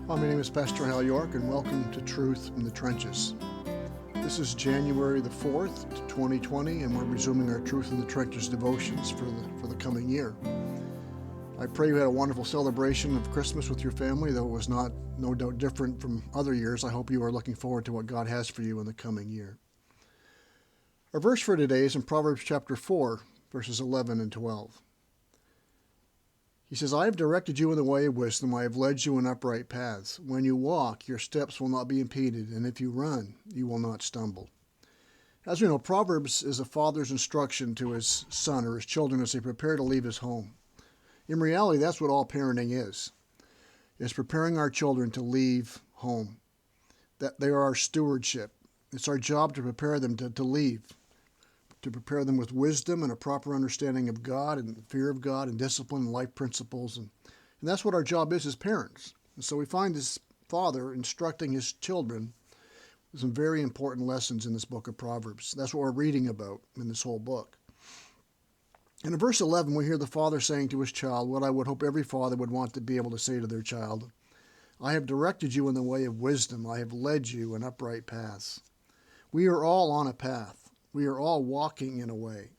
Hi, my name is Pastor Hal York, and welcome to Truth in the Trenches. This is January the 4th, 2020, and we're resuming our Truth in the Trenches devotions for the coming year. I pray you had a wonderful celebration of Christmas with your family, though it was no doubt different from other years. I hope you are looking forward to what God has for you in the coming year. Our verse for today is in Proverbs chapter 4, verses 11 and 12. He says, I have directed you in the way of wisdom. I have led you in upright paths. When you walk, your steps will not be impeded, and if you run, you will not stumble. As we know, Proverbs is a father's instruction to his son or his children as they prepare to leave his home. In reality, that's what all parenting is preparing our children to leave home. That they are our stewardship. It's our job to prepare them to leave, to prepare them with wisdom and a proper understanding of God and fear of God and discipline and life principles. And that's what our job is as parents. And so we find this father instructing his children with some very important lessons in this book of Proverbs. That's what we're reading about in this whole book. And in verse 11, we hear the father saying to his child what I would hope every father would want to be able to say to their child. I have directed you in the way of wisdom. I have led you in upright paths. We are all on a path. We are all walking in a way.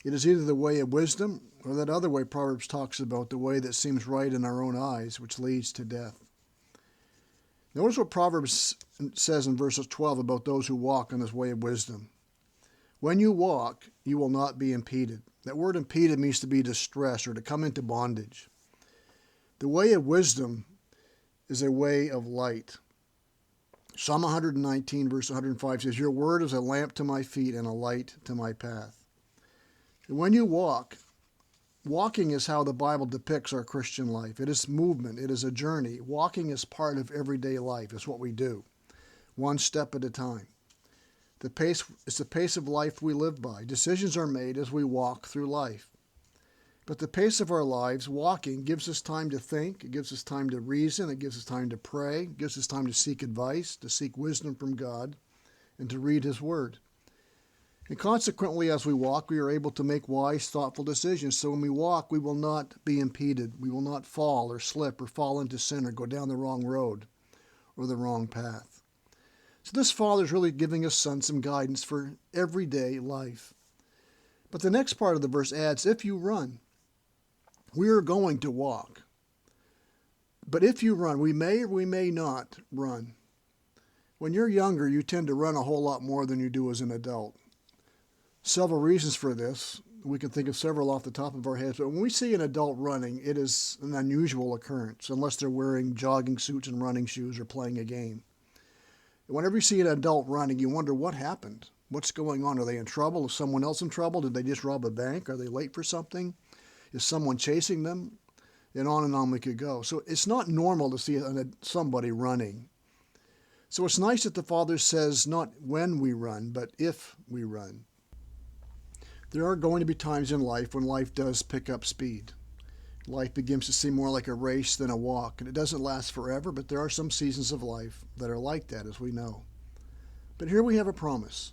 It is either the way of wisdom or that other way Proverbs talks about, the way that seems right in our own eyes, which leads to death. Notice what Proverbs says in verses 12 about those who walk on this way of wisdom. When you walk, you will not be impeded. That word impeded means to be distressed or to come into bondage. The way of wisdom is a way of light. Psalm 119, verse 105 says, Your word is a lamp to my feet and a light to my path. And when you walk, walking is how the Bible depicts our Christian life. It is movement. It is a journey. Walking is part of everyday life. It's what we do, one step at a time. It's the pace of life we live by. Decisions are made as we walk through life. But the pace of our lives, walking, gives us time to think, it gives us time to reason, it gives us time to pray, it gives us time to seek advice, to seek wisdom from God, and to read His Word. And consequently, as we walk, we are able to make wise, thoughtful decisions. So when we walk, we will not be impeded. We will not fall or slip or fall into sin or go down the wrong road or the wrong path. So this father is really giving his son some guidance for everyday life. But the next part of the verse adds, if you run, we are going to walk. But if you run, we may or we may not run. When you're younger, you tend to run a whole lot more than you do as an adult. Several reasons for this. We can think of several off the top of our heads. But when we see an adult running, it is an unusual occurrence, unless they're wearing jogging suits and running shoes or playing a game. Whenever you see an adult running, you wonder what happened. What's going on? Are they in trouble? Is someone else in trouble? Did they just rob a bank? Are they late for something? Is someone chasing them? And on we could go. So it's not normal to see somebody running. So it's nice that the Father says not when we run, but if we run. There are going to be times in life when life does pick up speed. Life begins to seem more like a race than a walk, and it doesn't last forever, but there are some seasons of life that are like that, as we know. But here we have a promise.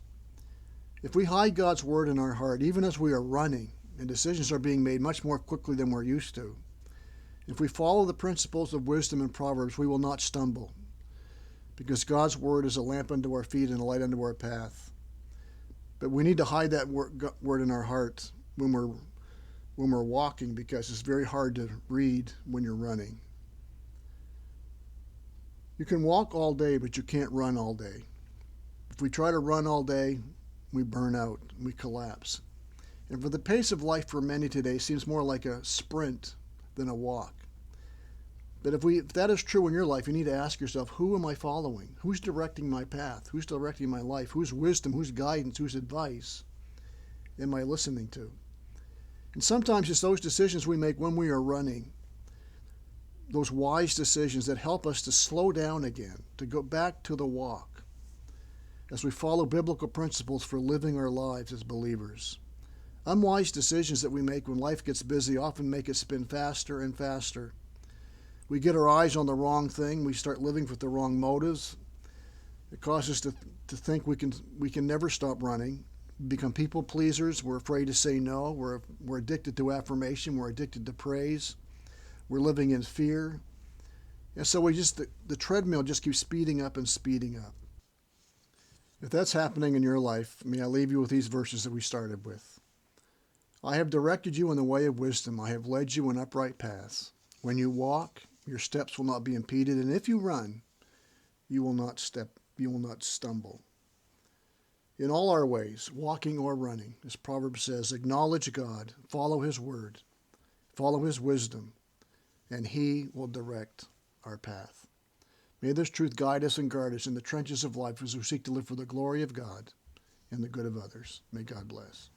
If we hide God's word in our heart, even as we are running, and decisions are being made much more quickly than we're used to. If we follow the principles of wisdom and Proverbs, we will not stumble, because God's word is a lamp unto our feet and a light unto our path. But we need to hide that word in our heart when we're walking, because it's very hard to read when you're running. You can walk all day, but you can't run all day. If we try to run all day, we burn out, we collapse. And for the pace of life for many today seems more like a sprint than a walk. But if that is true in your life, you need to ask yourself, who am I following? Who's directing my path? Who's directing my life? Whose wisdom, whose guidance, whose advice am I listening to? And sometimes it's those decisions we make when we are running, those wise decisions that help us to slow down again, to go back to the walk, as we follow biblical principles for living our lives as believers. Unwise decisions that we make when life gets busy often make us spin faster and faster. We get our eyes on the wrong thing. We start living with the wrong motives. It causes us to think we can never stop running. Become people pleasers. We're afraid to say no. We're addicted to affirmation. We're addicted to praise. We're living in fear. And so the treadmill just keeps speeding up and speeding up. If that's happening in your life, may I leave you with these verses that we started with. I have directed you in the way of wisdom. I have led you in upright paths. When you walk, your steps will not be impeded, and if you run, you will not stumble. In all our ways, walking or running, as Proverbs says, acknowledge God, follow his word, follow his wisdom, and he will direct our path. May this truth guide us and guard us in the trenches of life as we seek to live for the glory of God and the good of others. May God bless.